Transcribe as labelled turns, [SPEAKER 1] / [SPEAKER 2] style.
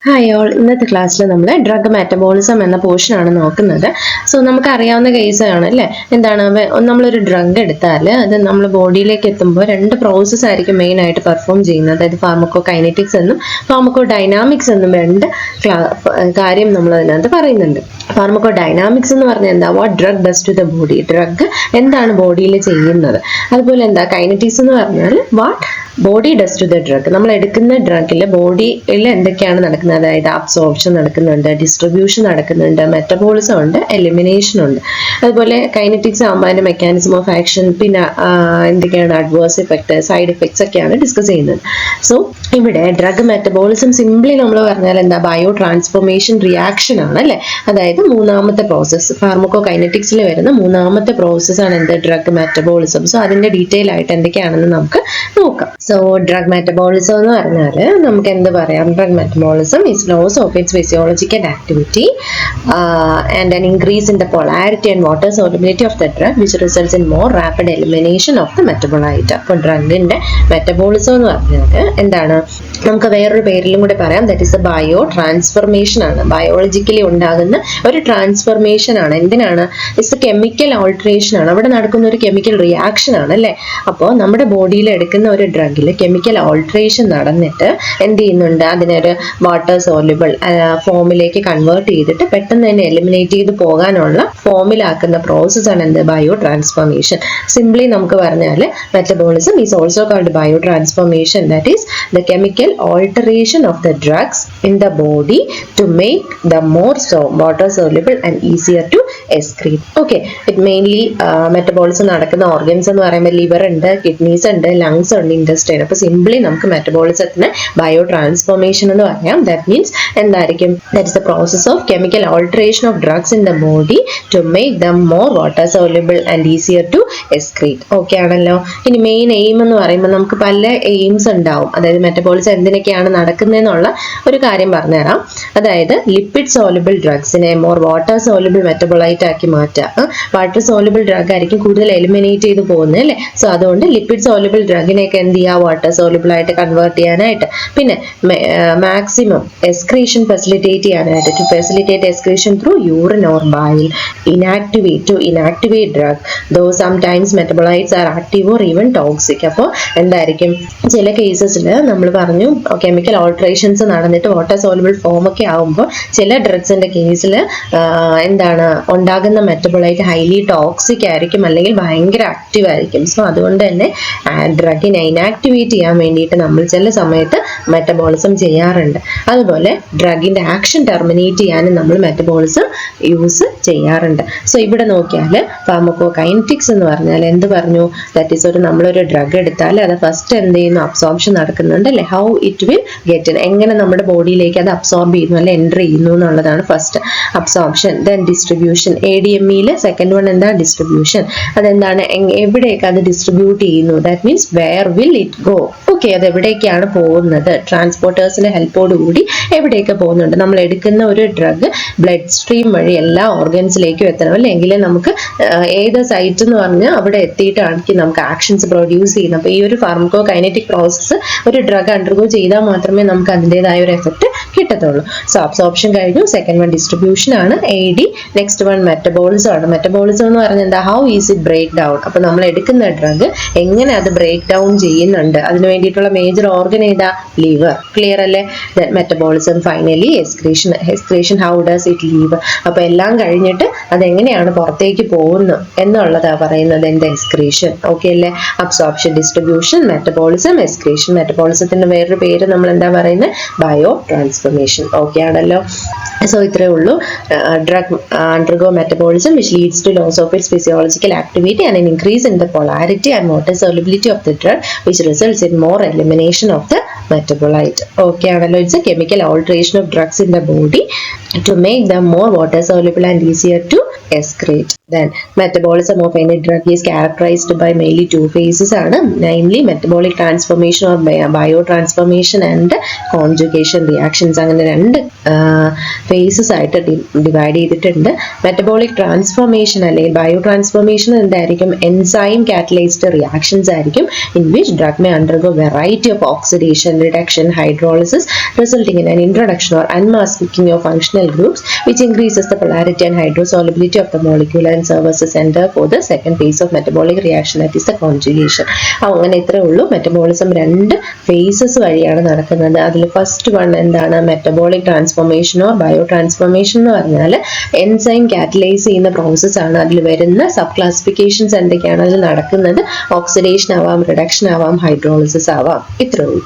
[SPEAKER 1] Hi all, ഇന്നത്തെ ക്ലാസ്സിൽ നമ്മൾ ഡ്രഗ് മെറ്റബോളിസം എന്ന പോർഷനാണ് നോക്കുന്നത്. സോ നമുക്കറിയാവുന്ന കേസാണ് അല്ലേ. എന്താണ്, നമ്മളൊരു ഡ്രഗ് എടുത്താൽ അത് നമ്മൾ ബോഡിയിലേക്ക് എത്തുമ്പോൾ രണ്ട് പ്രോസസ്സ് ആയിരിക്കും മെയിൻ ആയിട്ട് പെർഫോം ചെയ്യുന്നത്. അതായത് ഫാർമക്കോ കൈനറ്റിക്സ് എന്നും ഫാർമക്കോ ഡൈനാമിക്സ് എന്നും രണ്ട് കാര്യം നമ്മൾ അതിനകത്ത് പറയുന്നുണ്ട്. ഫാർമക്കോ ഡൈനാമിക്സ് എന്ന് പറഞ്ഞാൽ എന്താ, what drug does to the body, drug എന്താണ് ബോഡിയിൽ ചെയ്യുന്നത്. അതുപോലെ എന്താ കൈനറ്റിക്സ് എന്ന് പറഞ്ഞാൽ what body does to the drug, നമ്മൾ എടുക്കുന്ന ഡ്രഗിൽ ബോഡിയിൽ എന്തൊക്കെയാണ് നടക്കുന്നത്. അതായത് അബ്സോർപ്ഷൻ നടക്കുന്നുണ്ട്, ഡിസ്ട്രിബ്യൂഷൻ നടക്കുന്നുണ്ട്, മെറ്റബോളിസം ഉണ്ട്, എലിമിനേഷൻ ഉണ്ട്. അതുപോലെ കൈനറ്റിക്സ് ആകുമ്പോൾ അതിന്റെ മെക്കാനിസം ഓഫ് ആക്ഷൻ, പിന്നെ എന്തൊക്കെയാണ് അഡ്വേഴ്സ് ഇഫക്റ്റ്, സൈഡ് ഇഫക്ട്സ് ഒക്കെയാണ് ഡിസ്കസ് ചെയ്യുന്നത്. സോ ഇവിടെ ഡ്രഗ് മെറ്റബോളിസം സിംപ്ലി നമ്മൾ പറഞ്ഞാൽ എന്താ, ബയോ ട്രാൻസ്ഫോർമേഷൻ റിയാക്ഷൻ ആണ് അല്ലെ. അതായത് മൂന്നാമത്തെ പ്രോസസ്സ്, ഫാർമക്കോ കൈനറ്റിക്സിൽ വരുന്ന മൂന്നാമത്തെ പ്രോസസ്സാണ് എന്ത്, ഡ്രഗ് മെറ്റബോളിസം. സോ അതിന്റെ ഡീറ്റെയിൽ ആയിട്ട് എന്തൊക്കെയാണെന്ന് നമുക്ക് നോക്കാം. സോ ഡ്രഗ് മെറ്റബോളിസം എന്ന് പറഞ്ഞാൽ നമുക്ക് എന്ത് പറയാം, drug metabolism is loss of its physiological activity and an increase in the polarity and water solubility of the drug which results in more rapid elimination of the metabolite. അപ്പോൾ ഡ്രഗിന്റെ metabolism എന്ന് പറഞ്ഞാൽ എന്താണ്, നമുക്ക് വേറൊരു പേരിലും കൂടെ പറയാം, that is A bio transformation ആണ്. ബയോളജിക്കലി ഉണ്ടാകുന്ന ഒരു ട്രാൻസ്ഫർമേഷൻ ആണ്. എന്തിനാണ്, ഇറ്റ്സ് എ കെമിക്കൽ ഓൾട്ടറേഷൻ ആണ്. അവിടെ നടക്കുന്ന ഒരു കെമിക്കൽ റിയാക്ഷൻ ആണ് അല്ലേ. അപ്പോൾ നമ്മുടെ ബോഡിയിൽ എടുക്കുന്ന ഒരു ഡ്രഗിൽ കെമിക്കൽ ഓൾട്ടറേഷൻ നടന്നിട്ട് എന്ത് ചെയ്യുന്നുണ്ട്, അതിനൊരു വാട്ടർ സോല്യൂബിൾ ഫോമിലേക്ക് കൺവേർട്ട് ചെയ്തിട്ട് പെട്ടെന്ന് തന്നെ എലിമിനേറ്റ് ചെയ്ത് പോകാനുള്ള ഫോമിലാക്കുന്ന പ്രോസസ്സാണ് എന്ത്, ബയോ ട്രാൻസ്ഫോർമേഷൻ. സിംപ്ലി നമുക്ക് പറഞ്ഞാൽ metabolism is also called bio transformation, that is the chemical alteration of the drugs in the body to make them more water soluble and easier to excrete. Okay, it mainly metabolism നടക്കുന്ന organs എന്ന് പറയുമ്പോൾ liver ഉണ്ട്, kidneys ഉണ്ട്, lungs ഉണ്ട്, ഇൻഡസ്ട്രിൻ. അപ്പോൾ simply നമുക്ക് മെറ്റബോളിസത്തിന് bio transformation എന്ന് പറയാം. ദാറ്റ് മീൻസ് എന്തായിരിക്കും, that is the process of chemical alteration of drugs in the body to make them more water soluble and easier to excrete. Okay ആണല്ലോ. ഇനി മെയിൻ എയിം എന്ന് പറയുമ്പോൾ നമുക്ക് പല എയിംസ് ഉണ്ടാവും. അതായത് മെറ്റബോളിസം എന്തിനൊക്കെയാണ് നടക്കുന്നതെന്നുള്ള ഒരു കാര്യം പറഞ്ഞുതരാം. അതായത് ലിപ്പിഡ് സോലുബിൾ ഡ്രഗ്സിനെ മോർ വാട്ടർ സോലുബിൾ മെറ്റബോളൈറ്റ് ആക്കി മാറ്റുക. വാട്ടർ സോലുബിൾ ഡ്രഗ് ആയിരിക്കും കൂടുതൽ എലിമിനേറ്റ് ചെയ്ത് പോകുന്നത് അല്ലേ. സോ അതുകൊണ്ട് ലിപ്പിഡ് സോലുബിൾ ഡ്രഗിനെയൊക്കെ എന്ത് ചെയ്യുക, വാട്ടർ സോലുബിൾ ആയിട്ട് കൺവേർട്ട് ചെയ്യാനായിട്ട്. പിന്നെ മാക്സിമം എക്സ്ക്രീഷൻ ഫെസിലിറ്റേറ്റ് ചെയ്യാനായിട്ട്, to facilitate excretion through urine or bile. Inactivate drug though sometimes metabolites are active or even toxic. അപ്പോൾ എന്തായിരിക്കും, ചില കേസസിൽ നമ്മൾ പറഞ്ഞു കെമിക്കൽ ഓൾട്ടറേഷൻസ് നടന്നിട്ട് വാട്ടർ സോലുബിൾ ഫോം ഒക്കെ ആകുമ്പോൾ ചില ഡ്രഗ്സിന്റെ കേസിൽ എന്താണ് ഉണ്ടാകുന്ന മെറ്റബോളൈറ്റ് ഹൈലി ടോക്സിക് ആയിരിക്കും, അല്ലെങ്കിൽ ഭയങ്കര ആക്റ്റീവ് ആയിരിക്കും. സോ അതുകൊണ്ട് തന്നെ ഡ്രഗിനെ ഇനാക്ടിവേറ്റ് ചെയ്യാൻ വേണ്ടിയിട്ട് നമ്മൾ ചില സമയത്ത് മെറ്റബോളിസം ചെയ്യാറുണ്ട്. അതുപോലെ ഡ്രഗിന്റെ ആക്ഷൻ ടെർമിനേറ്റ് ചെയ്യാനും നമ്മൾ മെറ്റബോളിസം യൂസ് ചെയ്യാറുണ്ട്. സോ ഇവിടെ നോക്കിയാൽ ഫാർമക്കോ കൈനറ്റിക്സ് എന്ന് പറഞ്ഞാൽ എന്ത് പറഞ്ഞു, ദാറ്റ് ഈസ് നമ്മളൊരു ഡ്രഗ് എടുത്താൽ അത് ഫസ്റ്റ് എന്ത് ചെയ്യുന്നു, അബ്സോർപ്ഷൻ നടക്കുന്നുണ്ട് അല്ലെ. How it will get in, എങ്ങനെ നമ്മുടെ ബോഡിയിലേക്ക് അത് അബ്സോർബ് ചെയ്യുന്നു അല്ലെ, എൻറ്റർ ചെയ്യുന്നു എന്നുള്ളതാണ് ഫസ്റ്റ് അബ്സോർപ്ഷൻ. ദെൻ ഡിസ്ട്രിബ്യൂഷൻ, ADMEയിൽ സെക്കൻഡ് വൺ എന്താ, ഡിസ്ട്രിബ്യൂഷൻ. അതെന്താണ്, എവിടേക്ക് അത് ഡിസ്ട്രിബ്യൂട്ട് ചെയ്യുന്നു, that means where will it go. Okay, അത് എവിടേക്കാണ് പോകുന്നത്, ട്രാൻസ്പോർട്ടേഴ്സിന്റെ ഹെൽപ്പോടുകൂടി എവിടേക്ക് പോകുന്നുണ്ട്. നമ്മൾ എടുക്കുന്ന ഒരു ഡ്രഗ് ബ്ലഡ് സ്ട്രീം വഴി എല്ലാ ഓർഗൻസിലേക്കും എത്തണം അല്ലെങ്കിൽ നമുക്ക് ഏത് സൈറ്റ് എന്ന് പറഞ്ഞാൽ അവിടെ എത്തിയിട്ടാണെങ്കിൽ നമുക്ക് ആക്ഷൻസ് പ്രൊഡ്യൂസ് ചെയ്യുന്നത്. അപ്പോൾ ഈ ഒരു ഫാർമക്കോ കൈനറ്റിക് പ്രോസസ്സ് ഒരു ഡ്രഗ് അണ്ടർഗോ ചെയ്താൽ മാത്രമേ നമുക്ക് അതിൻ്റെതായ ഒരു എഫക്റ്റ് കിട്ടത്തുള്ളൂ. സോ അബ്സോർപ്ഷൻ കഴിഞ്ഞു, സെക്കൻഡ് വൺ ഡിസ്ട്രിബ്യൂഷൻ ആണ്, AD. നെക്സ്റ്റ് വൺ മെറ്റബോളിസം ആണ്. മെറ്റബോളിസം എന്ന് പറഞ്ഞാൽ എന്താ, how is it break down. അപ്പോൾ നമ്മൾ എടുക്കുന്ന ഡ്രഗ് എങ്ങനെ അത് ബ്രേക്ക് ഡൗൺ ചെയ്യുന്നുണ്ട്, അതിന് വേണ്ടിയിട്ടുള്ള മേജർ ഓർഗൻ ഏതാ, ലിവർ. ക്ലിയർ അല്ലേ. Metabolism finally excretion, how does it leave. അപ്പോൾ എല്ലാം കഴിഞ്ഞിട്ട് അതെങ്ങനെയാണ് പുറത്തേക്ക് പോകുന്നത് എന്നുള്ളതാണ് പറയുന്നത് എന്ത്, എക്സ്ക്രീഷൻ. ഓക്കെ അല്ലേ. Absorption, distribution, metabolism, excretion. മെറ്റബോളിസത്തിന്റെ വേറൊരു പേര് നമ്മൾ എന്താ പറയുന്നത്, ബയോ ട്രാൻസ്ഫോർമേഷൻ. ഓക്കെ ആണല്ലോ. സോ ഇത്രയേ ഉള്ളൂ. Drug undergo metabolism which leads to loss of its physiological activity and an increase in the polarity and water solubility of the drug which results in more elimination of the metabolite. Okay ആണല്ലോ. It's a chemical alteration of drugs in the body to make them more water soluble and easier to excrete. Then metabolism of any drug is characterized by mainly two phases ആണ്, namely metabolic transformation or biotransformation and conjugation reactions. അങ്ങനെ രണ്ട് phases ആയിട്ട് divide ചെയ്തിട്ടുണ്ട്. Metabolic transformation അല്ലെങ്കിൽ bio transformation എന്തായിരിക്കും? Enzyme catalysed reactions ആയിരിക്കും, in which drug may undergo variety of oxidation, reduction, hydrolysis, resulting in an introduction or unmasking of functional groups, which increases the polarity and hydrosolubility of the molecule and serve as a center for the second phase of metabolic reaction, that is the conjugation. അങ്ങനെ ഇത്രേ ഉള്ളൂ. Metabolism രണ്ട് faces വഴിയാണ് നടക്കുന്നത്. അതിൽ first one എന്താണ്? Metabolic ട്രാൻസ്ഫോർമേഷനോ bio transformation എന്ന് പറഞ്ഞാൽ എൻസൈം കാറ്റലൈസ് ചെയ്യുന്ന പ്രോസസ് ആണ്. അതിൽ വരുന്ന സബ് ക്ലാസിഫിക്കേഷൻസ് എന്തൊക്കെയാണ് അതിൽ നടക്കുന്നത്? ഓക്സിഡേഷൻ ആവാം, റിഡക്ഷൻ ആവാം, ഹൈഡ്രോളിസിസ് ആവാം. ഇത്രേ ഉള്ളൂ.